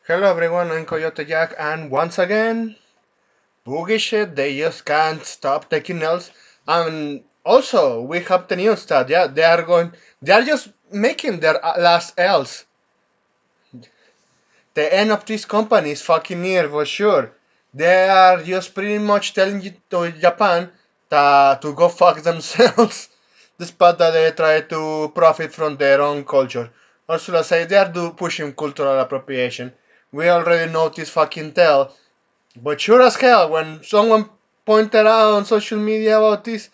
Hello everyone, I'm Coyote Jack, and once again, boogie shit, they just can't stop taking L's. And also, we have the news that, yeah, they are just making their last L's. The end of this company is fucking near for sure. They are just pretty much telling you to Japan to go fuck themselves, despite that they try to profit from their own culture. Also, let's say they are pushing cultural appropriation. We already know this fucking tell. But sure as hell, when someone pointed out on social media about this,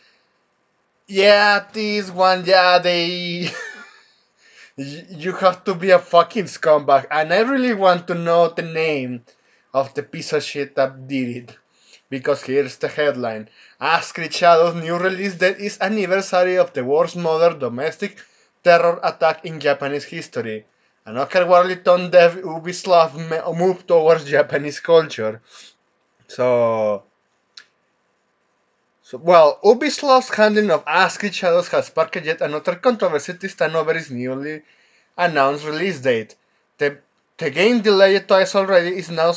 yeah, this one, yeah, they. You have to be a fucking scumbag. And I really want to know the name of the piece of shit that did it. Because here's the headline: ASScreed Shadow's new release date is anniversary of the worst modern domestic terror attack in Japanese history. An otherworldly tone dev Ubislop moved towards Japanese culture. So, well, Ubisoft's handling of ASCII Shadows has sparked yet another controversy this time over its newly announced release date. The, the game, delayed twice already, is now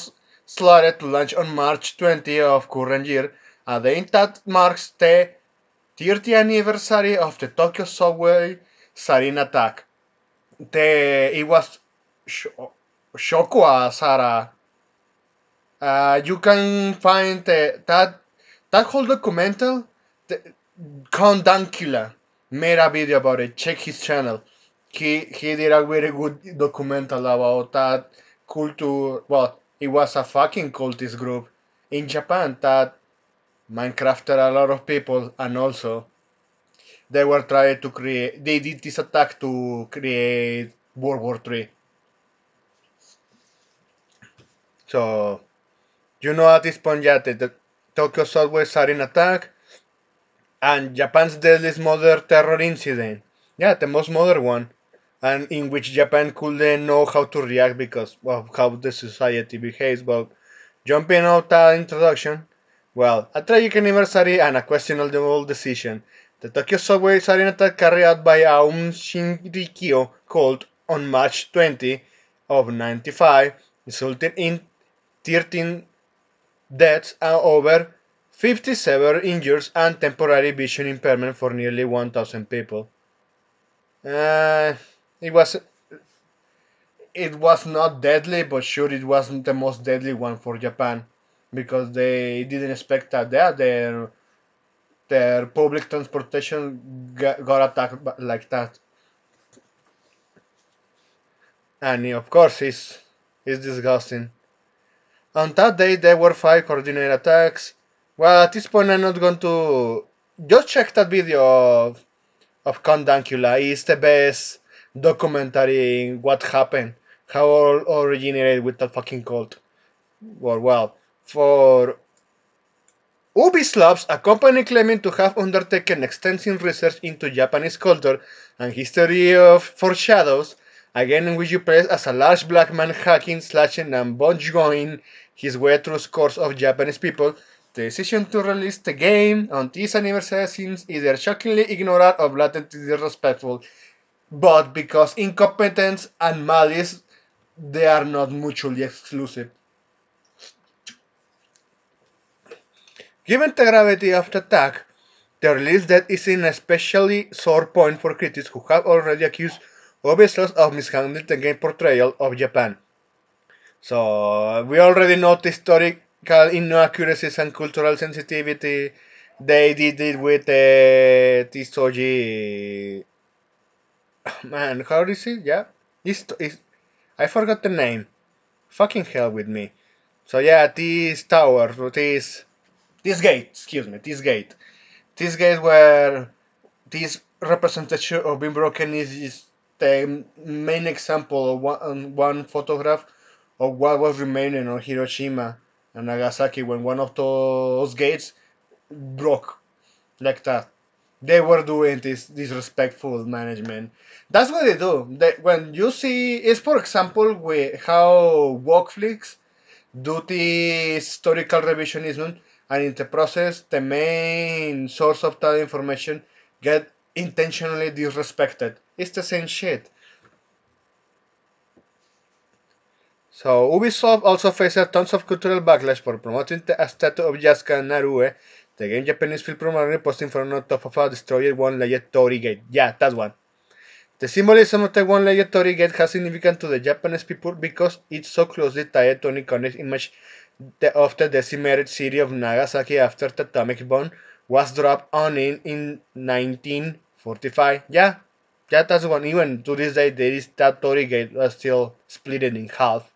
slotted to launch on March 20 of current year, a date that marks the 30th anniversary of the Tokyo subway sarin attack. It was Shokwa Sara. You can find that whole documental. Count Dankula made a video about it. Check his channel. He did a very good documental about that culture. Well, it was a fucking cultist group in Japan that Minecrafted a lot of people, and also they were trying to create. They did this attack to create World War III. So you know at this point, yeah, the Tokyo subway sarin attack and Japan's deadliest modern terror incident. Yeah, the most modern one, and in which Japan couldn't know how to react because of how the society behaves. But jumping out that introduction, well, a tragic anniversary and a questionable decision. The Tokyo subway sarin attack carried out by a Shinrikyo cult on March 20 of 95 resulted in 13 deaths and over 50 severe injuries and temporary vision impairment for nearly 1,000 people. Uh, it was it was not deadly, but sure it wasn't the most deadly one for Japan because they didn't expect that their public transportation got attacked like that, and of course it's disgusting. On that day, there were 5 coordinated attacks. Well, at this point, I'm not going to just check that video of Condancula. It's the best documentary in what happened, how all originated with that fucking cult. Well, for Ubislop, a company claiming to have undertaken extensive research into Japanese culture and history of foreshadows, again in which you play as a large black man hacking, slashing, and bunch-going his way through scores of Japanese people, the decision to release the game on this anniversary seems either shockingly ignorant or blatantly disrespectful, but because incompetence and malice they are not mutually exclusive. Given the gravity of the attack, the release date is an especially sore point for critics who have already accused Ubisoft of mishandling the game portrayal of Japan. So we already know the historical inaccuracies and cultural sensitivity. They did it with Tisoji. Man, how is it? Yeah, I forgot the name. Fucking hell with me. So yeah, this tower, this gate. Excuse me, this gate. This gate where this representation of being broken is the main example of one photograph of what was remaining on Hiroshima and Nagasaki when one of those gates broke like that. They were doing this disrespectful management. That's what they do. When you see, is for example, how Walkflix do the historical revisionism, and in the process, the main source of that information get intentionally disrespected. It's the same shit. So Ubisoft also faces tons of cultural backlash for promoting a statue of Yasuka Narue, the game Japanese film primarily posting from on top of a destroyed one-legged Torii gate. Yeah, that one. The symbolism of the one-legged Torii gate has significance to the Japanese people because it's so closely tied to an iconic image of the decimated city of Nagasaki after the atomic bomb was dropped on it in 1945. Yeah, that's one. Even to this day, there is that Torii gate still split in half.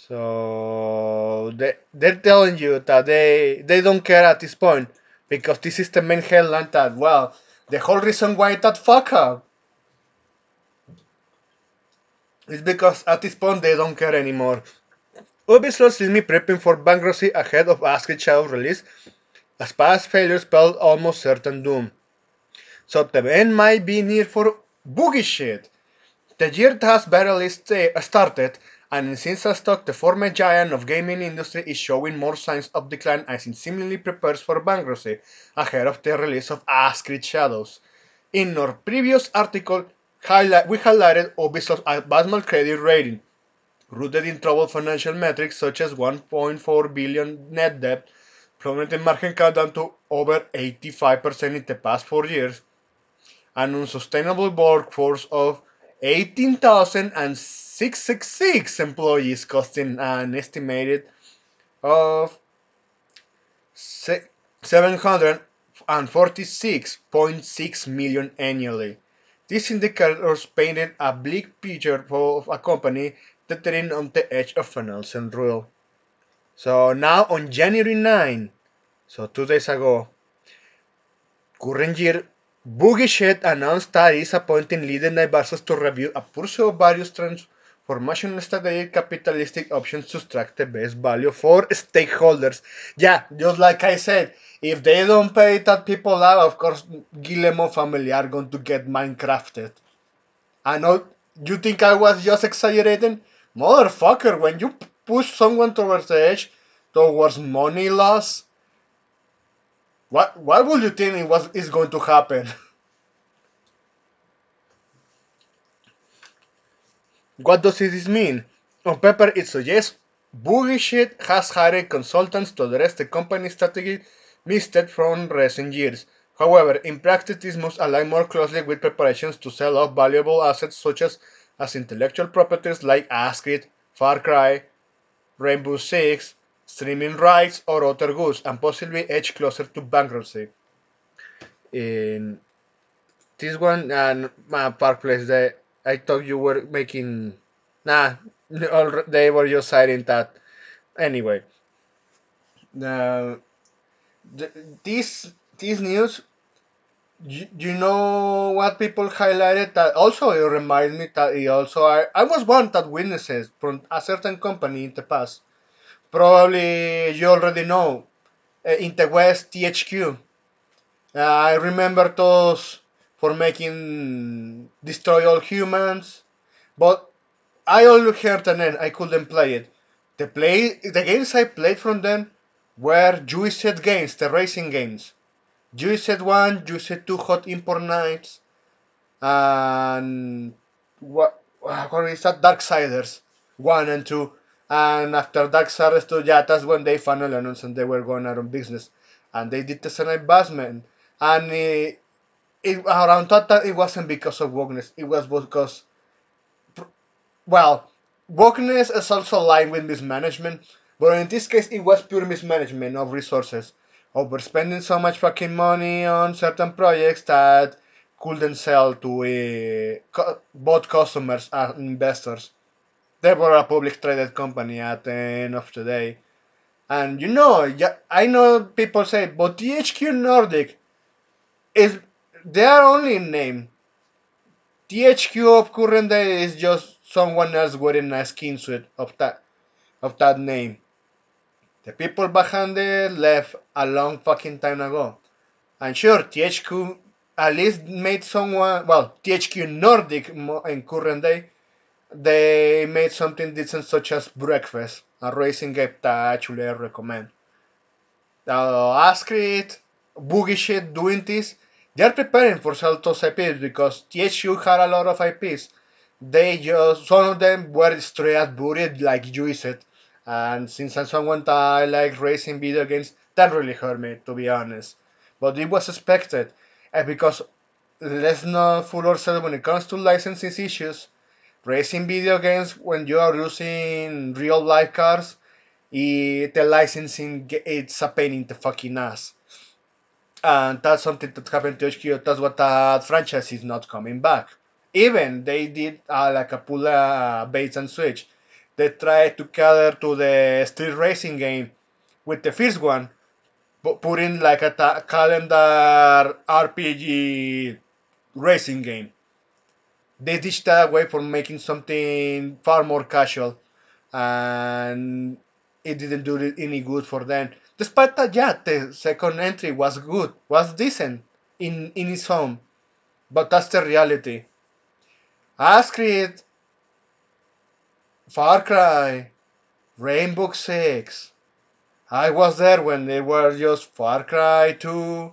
So they're telling you that they don't care at this point because this is the main headline that, well, the whole reason why that fuck up is because at this point they don't care anymore. Ubisoft sees me prepping for bankruptcy ahead of ASScreed Shadow release, as past failures spelled almost certain doom. So the end might be near for boogie shit. The year has barely started, and in Sinsa stock, the former giant of gaming industry is showing more signs of decline as it seemingly prepares for bankruptcy ahead of the release of ASScreed Shadows. In our previous article, we highlighted Ubisoft's abysmal credit rating, rooted in troubled financial metrics such as 1.4 billion net debt, plummeting market cap down to over 85% in the past 4 years, an unsustainable workforce of 18,666 employees, costing an estimated of 746.6 million annually. These indicators painted a bleak picture of a company teetering on the edge of financial ruin. So now on January 9, so 2 days ago, current year, Boogie announced that it is appointing leading advisors to review a pursuit of various transformational strategic capitalistic options to extract the best value for stakeholders. Yeah, just like I said, if they don't pay that people out, of course, Guillermo family are going to get Minecrafted. I know you think I was just exaggerating? Motherfucker, when you push someone towards the edge, towards money loss, what would you think is going to happen? What does this mean? On paper, it suggests Bullshit has hired consultants to address the company's strategy missteps from recent years. However, in practice, this must align more closely with preparations to sell off valuable assets such as intellectual properties like ASScreed, Far Cry, Rainbow Six, streaming rights, or other goods, and possibly edge closer to bankruptcy. In this one and Park Place, I thought you were making. Nah, they were just citing that. Anyway, uh, th- this news, you know what people highlighted that also it reminds me that it also I was one that witnesses from a certain company in the past. Probably you already know in the West THQ. I remember those for making Destroy All Humans, but I only heard the name. I couldn't play it. The games I played from them were Juiced games, the racing games. Juiced One, Juiced Two, Hot Import Nights, and what is that? Darksiders One and Two. And after Darksiders Two, yeah, that's when they finally announced and they were going out of business. And they did the same investment. And around that time, it wasn't because of wokeness. It was because, well, wokeness is also aligned with mismanagement, but in this case, it was pure mismanagement of resources, overspending so much fucking money on certain projects that couldn't sell to both customers and investors. They were a public traded company at the end of the day. And you know, yeah, I know people say, but THQ Nordic is their only name. THQ of current day is just someone else wearing a skin suit of that name. The people behind it left a long fucking time ago. And sure, THQ at least made someone, well, THQ Nordic in current day, they made something decent such as Breakfast, a racing game that actually I recommend. ASScreed, Boogie Shit doing this, they're preparing for sell those IPs because THQ had a lot of IPs they just some of them were straight at buried like you said, and since I'm someone that I like racing video games, that really hurt me to be honest. But it was expected, because let's not fool ourselves when it comes to licensing issues. Racing video games when you are using real life cars, the licensing it's a pain in the fucking ass. And that's something that happened to HQ. That's what that franchise is not coming back. Even they did like a pull bait and switch. They tried to cater to the street racing game with the first one, but put in like a calendar RPG racing game. They ditched that away for making something far more casual, and it didn't do any good for them. Despite that, yeah, the second entry was good, was decent in its own, but that's the reality. ASScreed, Far Cry, Rainbow Six. I was there when they were just Far Cry 2,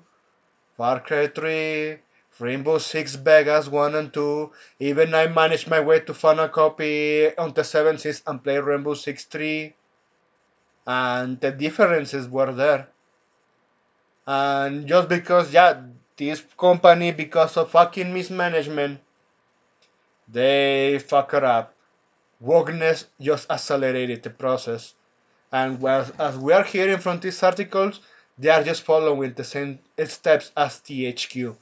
Far Cry 3, Rainbow Six Vegas 1 and 2. Even I managed my way to find a copy on the 7th and play Rainbow Six 3, and the differences were there. And just because, yeah, this company, because of fucking mismanagement, they fuck it up. Wokeness just accelerated the process. And as we are hearing from these articles, they are just following the same steps as THQ.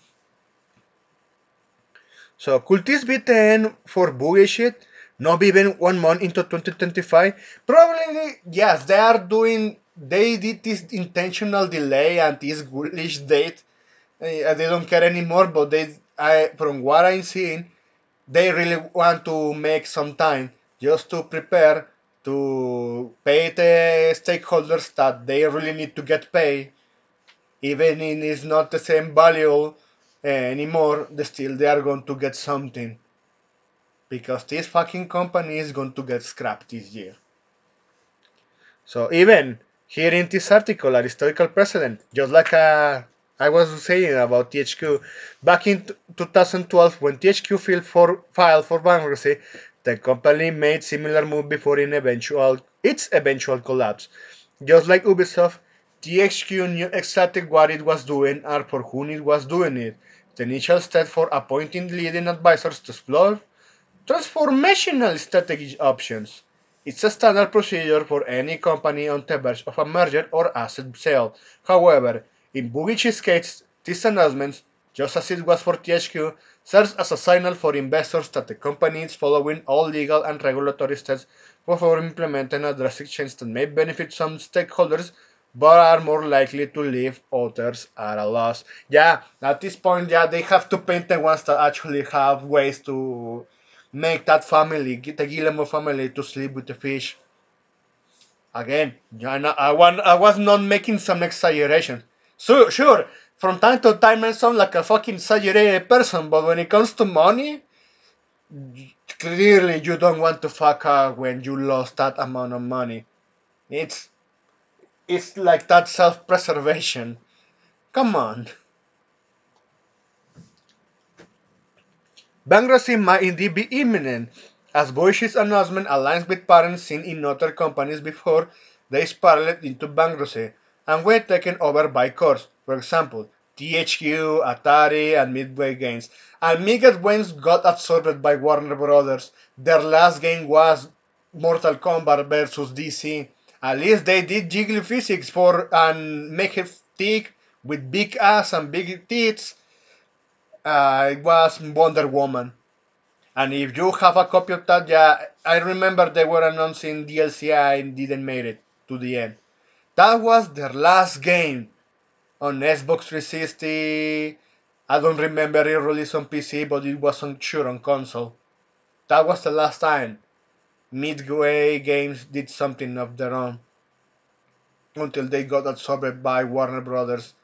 So could this be 10 for bullshit? Not even 1 month into 2025? Probably yes. They did this intentional delay and this ghoulish date. They don't care anymore. But from what I'm seeing, they really want to make some time just to prepare to pay the stakeholders that they really need to get paid, even if it's not the same value anymore. Still, they are going to get something because this fucking company is going to get scrapped this year. So even here in this article, a historical precedent, just like I was saying about THQ, back in 2012 when THQ filed for bankruptcy, the company made similar move before its eventual collapse. Just like Ubisoft, THQ knew exactly what it was doing and for whom it was doing it. The initial step for appointing leading advisors to explore transformational strategy options. It's a standard procedure for any company on the verge of a merger or asset sale. However, in Bugic's case, this announcement, just as it was for THQ, serves as a signal for investors that the company is following all legal and regulatory steps before implementing a drastic change that may benefit some stakeholders but are more likely to leave others at a loss. Yeah, at this point, yeah, they have to paint the ones that actually have ways to make that family, the Guillermo family, to sleep with the fish. Again, I was not making some exaggeration. So, sure, from time to time I sound like a fucking exaggerated person, but when it comes to money, clearly you don't want to fuck up when you lost that amount of money. It's it's like that self-preservation. Come on. Bankruptcy might indeed be imminent, as Boish's announcement aligns with patterns seen in other companies before they spiraled into bankruptcy and were taken over by cores. For example, THQ, Atari, and Midway Games. And Midway Games got absorbed by Warner Brothers. Their last game was Mortal Kombat versus DC. At least they did jiggly physics for and make it thick with big ass and big tits. It was Wonder Woman. And if you have a copy of that, yeah, I remember they were announcing DLC and didn't make it to the end. That was their last game on Xbox 360. I don't remember it released on PC, but it was on sure on console. That was the last time Midway Games did something of their own until they got absorbed by Warner Brothers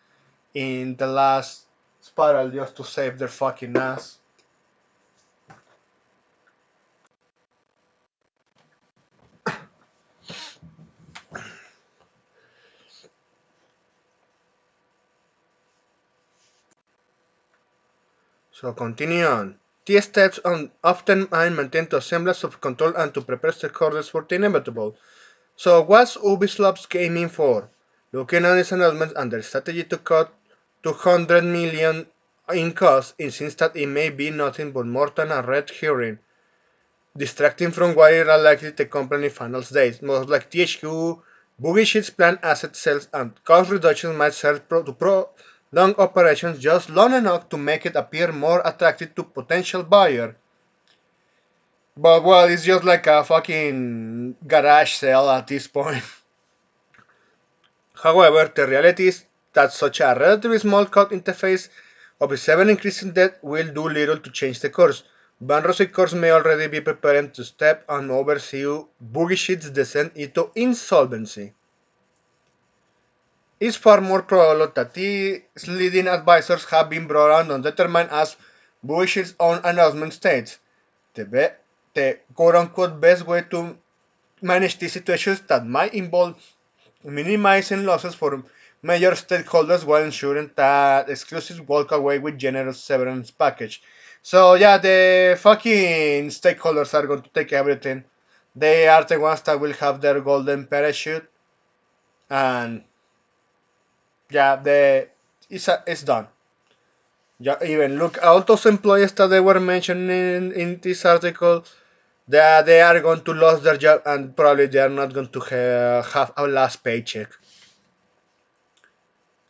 in the last spiral just to save their fucking ass. So continue on. These steps often maintain a semblance of control and to prepare stakeholders for the inevitable. So what's Ubislop's aiming for? Looking at its announcement and their strategy to cut 200 million in costs, it seems that it may be nothing but more than a red herring, distracting from what is likely the company finals days. Most like THQ, Boogie Sheets planned asset sales and cost reductions might serve to prolong operations just long enough to make it appear more attractive to potential buyers. But well, it's just like a fucking garage sale at this point. However, the reality is that such a relatively small code interface of a 7 increasing debt will do little to change the course. Bankruptcy courts may already be preparing to step and oversee Boogie Sheet's descent into insolvency. It's far more probable that these leading advisors have been brought on undetermined as Boogie Sheet's own announcement states. The quote-unquote best way to manage these situations that might involve minimizing losses for major stakeholders while ensuring that exclusives walk away with generous severance package. So yeah, the fucking stakeholders are going to take everything. They are the ones that will have their golden parachute, and yeah, it's done. Yeah, even look, all those employees that they were mentioning in this article, they are going to lose their job and probably they are not going to have a last paycheck.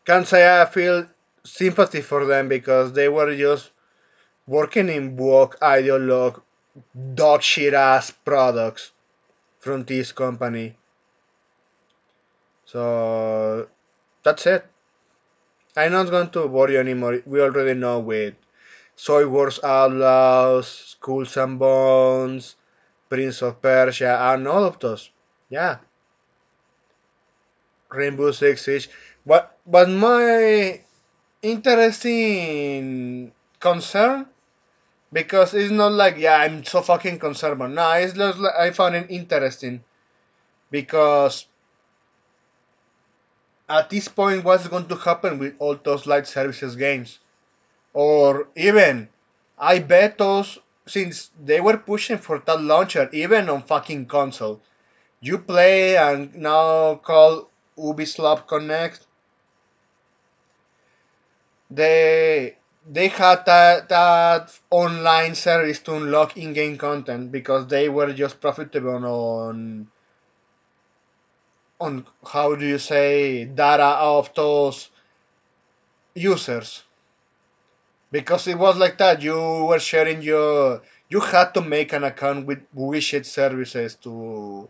Can't say I feel sympathy for them because they were just working in woke ideologue dog shit ass products from this company. So that's it. I'm not going to bore you anymore. We already know with Soy Wars Outlaws, Skulls and Bones, Prince of Persia, and all of those. Yeah, Rainbow Six Siege. But my interesting concern, because it's not like, yeah, I'm so fucking concerned, but no, it's just like I found it interesting because at this point, what's going to happen with all those live services games? Or even, I bet those, since they were pushing for that launcher, even on fucking console, you play and now call Ubislop Connect, they had that online service to unlock in-game content because they were just profitable on how do you say data of those users, because it was like that you were sharing you had to make an account with Widget services to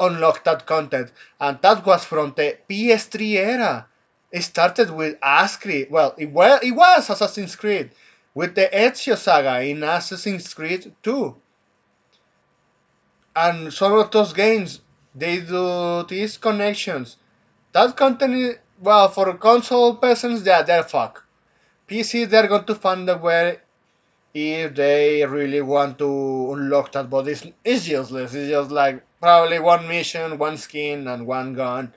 unlock that content, and that was from the PS3 era. It started with ASScreed. Well, it was Assassin's Creed with the Ezio saga in Assassin's Creed 2. And some of those games, they do these connections. That content is, well, for console persons, they're fucked. PC, they're going to find a way if they really want to unlock that, but it's useless. It's just like probably one mission, one skin, and one gun,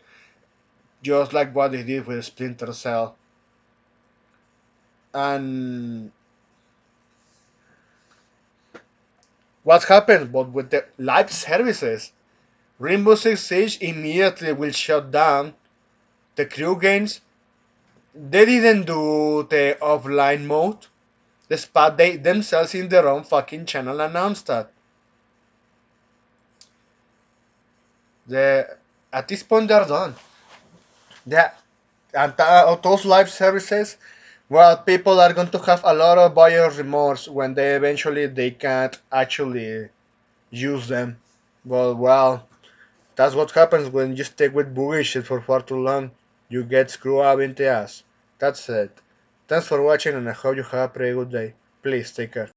just like what they did with Splinter Cell. And what happened? But with the live services, Rainbow Six Siege immediately will shut down. The crew games, they didn't do the offline mode, despite they themselves in their own fucking channel announced that. The At this point they're done. Yeah, and those live services, well, people are going to have a lot of buyer's remorse when they eventually they can't actually use them. Well, that's what happens when you stick with bullshit for far too long. You get screwed up in the ass. That's it. Thanks for watching, and I hope you have a pretty good day. Please take care.